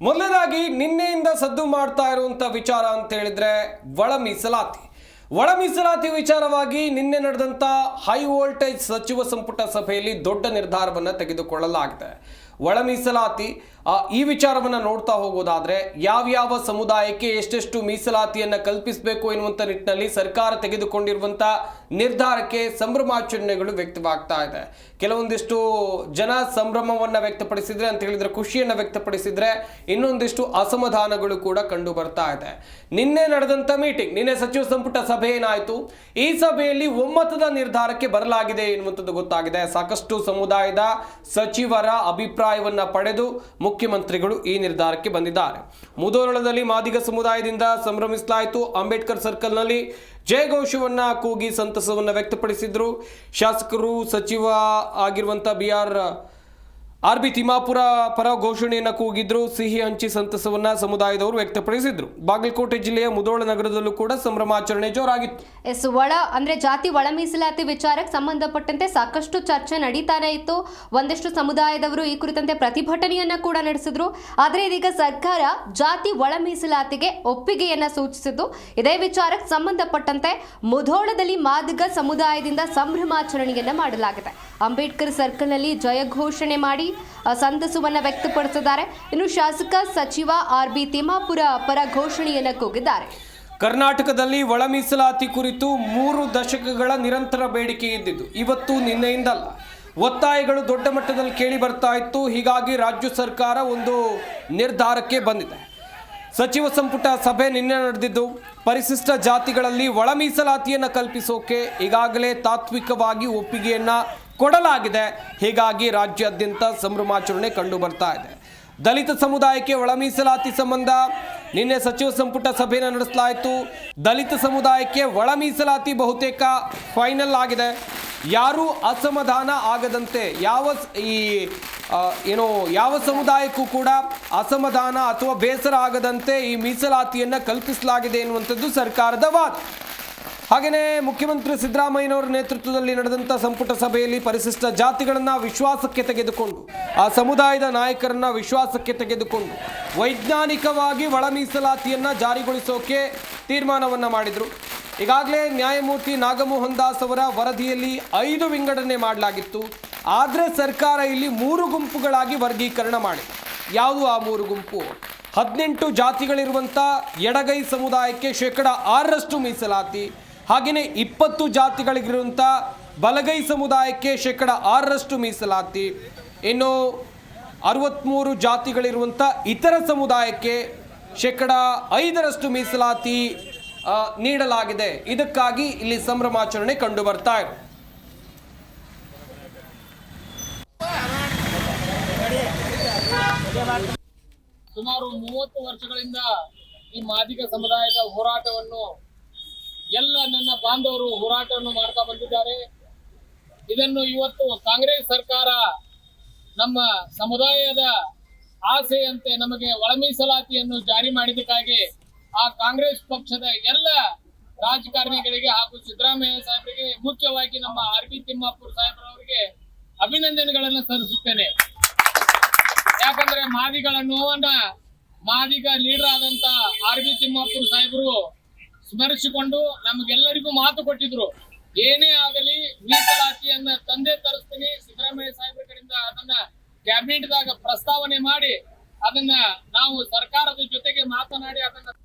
ಮೊದಲನೇದಾಗಿ ನಿನ್ನೆಯಿಂದ ಸದ್ದು ಮಾಡ್ತಾ ಇರುವಂತ ವಿಚಾರ ಅಂತ ಹೇಳಿದ್ರೆ ಒಳ ಮೀಸಲಾತಿ ವಿಚಾರವಾಗಿ ನಿನ್ನೆ ನಡೆದಂತ ಹೈ ವೋಲ್ಟೇಜ್ ಸಚಿವ ಸಂಪುಟ ಸಭೆಯಲ್ಲಿ ದೊಡ್ಡ ನಿರ್ಧಾರವನ್ನು ತೆಗೆದುಕೊಳ್ಳಲಾಗಿದೆ. ಒಳ ಮೀಸಲಾತಿ ಈ ವಿಚಾರವನ್ನು ನೋಡ್ತಾ ಹೋಗೋದಾದ್ರೆ ಯಾವ ಸಮುದಾಯಕ್ಕೆ ಎಷ್ಟೆಷ್ಟು ಮೀಸಲಾತಿಯನ್ನು ಕಲ್ಪಿಸಬೇಕು ಎನ್ನುವಂತ ನಿಟ್ಟಿನಲ್ಲಿ ಸರ್ಕಾರ ತೆಗೆದುಕೊಂಡಿರುವಂತ ನಿರ್ಧಾರಕ್ಕೆ ಸಂಭ್ರಮಾಚರಣೆಗಳು ವ್ಯಕ್ತವಾಗ್ತಾ ಇದೆ. ಕೆಲವೊಂದಿಷ್ಟು ಜನ ಸಂಭ್ರಮವನ್ನ ವ್ಯಕ್ತಪಡಿಸಿದ್ರೆ ಅಂತ ಹೇಳಿದ್ರೆ ಖುಷಿಯನ್ನ ವ್ಯಕ್ತಪಡಿಸಿದ್ರೆ ಇನ್ನೊಂದಿಷ್ಟು ಅಸಮಾಧಾನಗಳು ಕೂಡ ಕಂಡು ಬರ್ತಾ ಇದೆ. ನಿನ್ನೆ ನಡೆದಂತ ಮೀಟಿಂಗ್, ನಿನ್ನೆ ಸಚಿವ ಸಂಪುಟ ಸಭೆ ಏನಾಯಿತು, ಈ ಸಭೆಯಲ್ಲಿ ಒಮ್ಮತದ ನಿರ್ಧಾರಕ್ಕೆ ಬರಲಾಗಿದೆ ಎನ್ನುವಂಥದ್ದು ಗೊತ್ತಾಗಿದೆ. ಸಾಕಷ್ಟು ಸಮುದಾಯದ ಸಚಿವರ ಅಭಿಪ್ರಾಯವನ್ನ ಪಡೆದು ಮುಖ್ಯಮಂತ್ರಿಗಳು ಈ ನಿರ್ಧಾರಕ್ಕೆ ಬಂದಿದ್ದಾರೆ. ಮುಧೋಳದಲ್ಲಿ ಮಾದಿಗ ಸಮುದಾಯದಿಂದ ಸಂಭ್ರಮಿಸಲಾಯಿತು. ಅಂಬೇಡ್ಕರ್ ಸರ್ಕಲ್ನಲ್ಲಿ ಜಯಘೋಷವನ್ನ ಕೂಗಿ ಸಂತಸವನ್ನ ವ್ಯಕ್ತಪಡಿಸಿದ್ರು. ಶಾಸಕರು, ಸಚಿವ ಆಗಿರುವಂತ ಆರ್.ಬಿ. ತಿಮ್ಮಾಪುರ ಪರ ಘೋಷಣೆಯನ್ನು ಕೂಗಿದ್ರು. ಸಿಹಿ ಹಂಚಿ ಸಂತಸವನ್ನ ಸಮುದಾಯದವರು ವ್ಯಕ್ತಪಡಿಸಿದ್ರು. ಬಾಗಲಕೋಟೆ ಜಿಲ್ಲೆಯ ಮುಧೋಳ ನಗರದಲ್ಲೂ ಕೂಡ ಸಂಭ್ರಮಾಚರಣೆ ಜೋರಾಗಿತ್ತು. ಜಾತಿ ಒಳ ಮೀಸಲಾತಿ ವಿಚಾರಕ್ಕೆ ಸಂಬಂಧಪಟ್ಟಂತೆ ಸಾಕಷ್ಟು ಚರ್ಚೆ ನಡೀತಾನೆ ಇತ್ತು. ಒಂದಷ್ಟು ಸಮುದಾಯದವರು ಈ ಕುರಿತಂತೆ ಪ್ರತಿಭಟನೆಯನ್ನ ಕೂಡ ನಡೆಸಿದ್ರು. ಆದರೆ ಇದೀಗ ಸರ್ಕಾರ ಜಾತಿ ಒಳ ಮೀಸಲಾತಿಗೆ ಒಪ್ಪಿಗೆಯನ್ನ ಸೂಚಿಸಿದ್ದು, ಇದೇ ವಿಚಾರಕ್ಕೆ ಸಂಬಂಧಪಟ್ಟಂತೆ ಮುಧೋಳದಲ್ಲಿ ಮಾದಿಗ ಸಮುದಾಯದಿಂದ ಸಂಭ್ರಮಾಚರಣೆಯನ್ನ ಮಾಡಲಾಗಿದೆ. ಅಂಬೇಡ್ಕರ್ ಸರ್ಕಲ್ನಲ್ಲಿ ಜಯ ಘೋಷಣೆ ಮಾಡಿ ಸಂತಸವನ್ನ ವ್ಯಕ್ತಪಡಿಸಿದ್ದಾರೆ. ಇನ್ನು ಶಾಸಕ ಸಚಿವ ಆರ್.ಬಿ. ತಿಮ್ಮಾಪುರ ಪರ ಘೋಷಣೆಯನ್ನ ಕೂಗಿದ್ದಾರೆ. ಕರ್ನಾಟಕದಲ್ಲಿ ಒಳ ಮೀಸಲಾತಿ ಕುರಿತು 3 ದಶಕಗಳ ನಿರಂತರ ಬೇಡಿಕೆ ಇದ್ದಿದ್ದು ಇವತ್ತು ನಿನ್ನೆಯಿಂದಲ್ಲ. ಒತ್ತಾಯಗಳು ದೊಡ್ಡ ಮಟ್ಟದಲ್ಲಿ ಕೇಳಿ ಬರ್ತಾ ಇತ್ತು. ಹೀಗಾಗಿ ರಾಜ್ಯ ಸರ್ಕಾರ ಒಂದು ನಿರ್ಧಾರಕ್ಕೆ ಬಂದಿದೆ. ಸಚಿವ ಸಂಪುಟ ಸಭೆ ನಿನ್ನೆ ನಡೆದಿದ್ದು, ಪರಿಶಿಷ್ಟ ಜಾತಿಗಳಲ್ಲಿ ಒಳ ಮೀಸಲಾತಿಯನ್ನು ಕಲ್ಪಿಸೋಕೆ ಈಗಾಗಲೇ ತಾತ್ವಿಕವಾಗಿ ಒಪ್ಪಿಗೆಯನ್ನ ಕೊಡಲಾಗಿದೆ. ಹೀಗಾಗಿ ರಾಜ್ಯಾದ್ಯಂತ ಸಂಭ್ರಮಾಚರಣೆ ಕಂಡು ಬರ್ತಾ ಇದೆ. ದಲಿತ ಸಮುದಾಯಕ್ಕೆ ಒಳ ಮೀಸಲಾತಿ ಸಂಬಂಧ ನಿನ್ನೆ ಸಚಿವ ಸಂಪುಟ ಸಭೆಯನ್ನು ನಡೆಸಲಾಯಿತು. ದಲಿತ ಸಮುದಾಯಕ್ಕೆ ಒಳ ಮೀಸಲಾತಿ ಬಹುತೇಕ ಫೈನಲ್ ಆಗಿದೆ. ಯಾರೂ ಅಸಮಾಧಾನ ಆಗದಂತೆ ಯಾವ ಸಮುದಾಯಕ್ಕೂ ಕೂಡ ಅಸಮಾಧಾನ ಅಥವಾ ಬೇಸರ ಆಗದಂತೆ ಈ ಮೀಸಲಾತಿಯನ್ನು ಕಲ್ಪಿಸಲಾಗಿದೆ ಎನ್ನುವಂಥದ್ದು ಸರ್ಕಾರದ ವಾದ. ಹಾಗೆಯೇ ಮುಖ್ಯಮಂತ್ರಿ ಸಿದ್ದರಾಮಯ್ಯನವರ ನೇತೃತ್ವದಲ್ಲಿ ನಡೆದಂಥ ಸಂಪುಟ ಸಭೆಯಲ್ಲಿ ಪರಿಶಿಷ್ಟ ಜಾತಿಗಳನ್ನು ವಿಶ್ವಾಸಕ್ಕೆ ತೆಗೆದುಕೊಂಡು, ಆ ಸಮುದಾಯದ ನಾಯಕರನ್ನ ವಿಶ್ವಾಸಕ್ಕೆ ತೆಗೆದುಕೊಂಡು ವೈಜ್ಞಾನಿಕವಾಗಿ ಒಳ ಮೀಸಲಾತಿಯನ್ನು ಜಾರಿಗೊಳಿಸೋಕೆ ತೀರ್ಮಾನವನ್ನು ಮಾಡಿದರು. ಈಗಾಗಲೇ ನ್ಯಾಯಮೂರ್ತಿ ನಾಗಮೋಹನ್ ದಾಸ್ ಅವರ ವರದಿಯಲ್ಲಿ 5 ವಿಂಗಡಣೆ ಮಾಡಲಾಗಿತ್ತು. ಆದರೆ ಸರ್ಕಾರ ಇಲ್ಲಿ 3 ಗುಂಪುಗಳಾಗಿ ವರ್ಗೀಕರಣ ಮಾಡಿದೆ. ಯಾವುದು ಆ 3 ಗುಂಪು? 18 ಜಾತಿಗಳಿರುವಂಥ ಎಡಗೈ ಸಮುದಾಯಕ್ಕೆ 6% ಮೀಸಲಾತಿ, ಹಾಗೆಯೇ 20 ಜಾತಿಗಳಿಗಿರುವಂಥ ಬಲಗೈ ಸಮುದಾಯಕ್ಕೆ 6% ಮೀಸಲಾತಿ, ಇನ್ನು 63 ಜಾತಿಗಳಿರುವಂಥ ಇತರ ಸಮುದಾಯಕ್ಕೆ 5% ಮೀಸಲಾತಿ ನೀಡಲಾಗಿದೆ. ಇದಕ್ಕಾಗಿ ಇಲ್ಲಿ ಸಂಭ್ರಮಾಚರಣೆ ಕಂಡು ಬರ್ತಾ ಇದೆ. ಸುಮಾರು 30 ವರ್ಷಗಳಿಂದ ಈ ಮಾದಿಗ ಸಮುದಾಯದ ಹೋರಾಟವನ್ನು ಎಲ್ಲ ನನ್ನ ಬಾಂಧವರು ಹೋರಾಟವನ್ನು ಮಾಡ್ತಾ ಬಂದಿದ್ದಾರೆ. ಇದನ್ನು ಇವತ್ತು ಕಾಂಗ್ರೆಸ್ ಸರ್ಕಾರ ನಮ್ಮ ಸಮುದಾಯದ ಆಸೆಯಂತೆ ನಮಗೆ ಒಳ ಮೀಸಲಾತಿಯನ್ನು ಜಾರಿ ಮಾಡಿದ್ದಕ್ಕಾಗಿ ಆ ಕಾಂಗ್ರೆಸ್ ಪಕ್ಷದ ಎಲ್ಲ ರಾಜಕಾರಣಿಗಳಿಗೆ ಹಾಗೂ ಸಿದ್ದರಾಮಯ್ಯ ಸಾಹೇಬರಿಗೆ, ಮುಖ್ಯವಾಗಿ ನಮ್ಮ ಆರ್.ಬಿ. ತಿಮ್ಮಾಪುರ ಸಾಹೇಬ್ರವರಿಗೆ ಅಭಿನಂದನೆಗಳನ್ನು ಸಲ್ಲಿಸುತ್ತೇನೆ. ಯಾಕಂದ್ರೆ ಮಾದಿಗಳ ನೋವನ್ನ ಮಾದಿಗ ಲೀಡರ್ ಆದಂತ ಆರ್.ಬಿ. ತಿಮ್ಮಾಪುರ ಸಾಹೇಬರು ಸ್ಮರಿಸಿಕೊಂಡು ನಮಗೆಲ್ಲರಿಗೂ ಮಾತು ಕೊಟ್ಟಿದ್ರು. ಏನೇ ಆಗಲಿ ಮೀಸಲಾತಿಯನ್ನ ತಂದೆ ತರಿಸ್ತೀನಿ, ಸಿದ್ದರಾಮಯ್ಯ ಸಾಹೇಬ್ರ ಕಡೆಯಿಂದ ಅದನ್ನ ಕ್ಯಾಬಿನೆಟ್ ದಾಗ ಪ್ರಸ್ತಾವನೆ ಮಾಡಿ ಅದನ್ನ ನಾವು ಸರ್ಕಾರದ ಜೊತೆಗೆ ಮಾತನಾಡಿ ಅದನ್ನ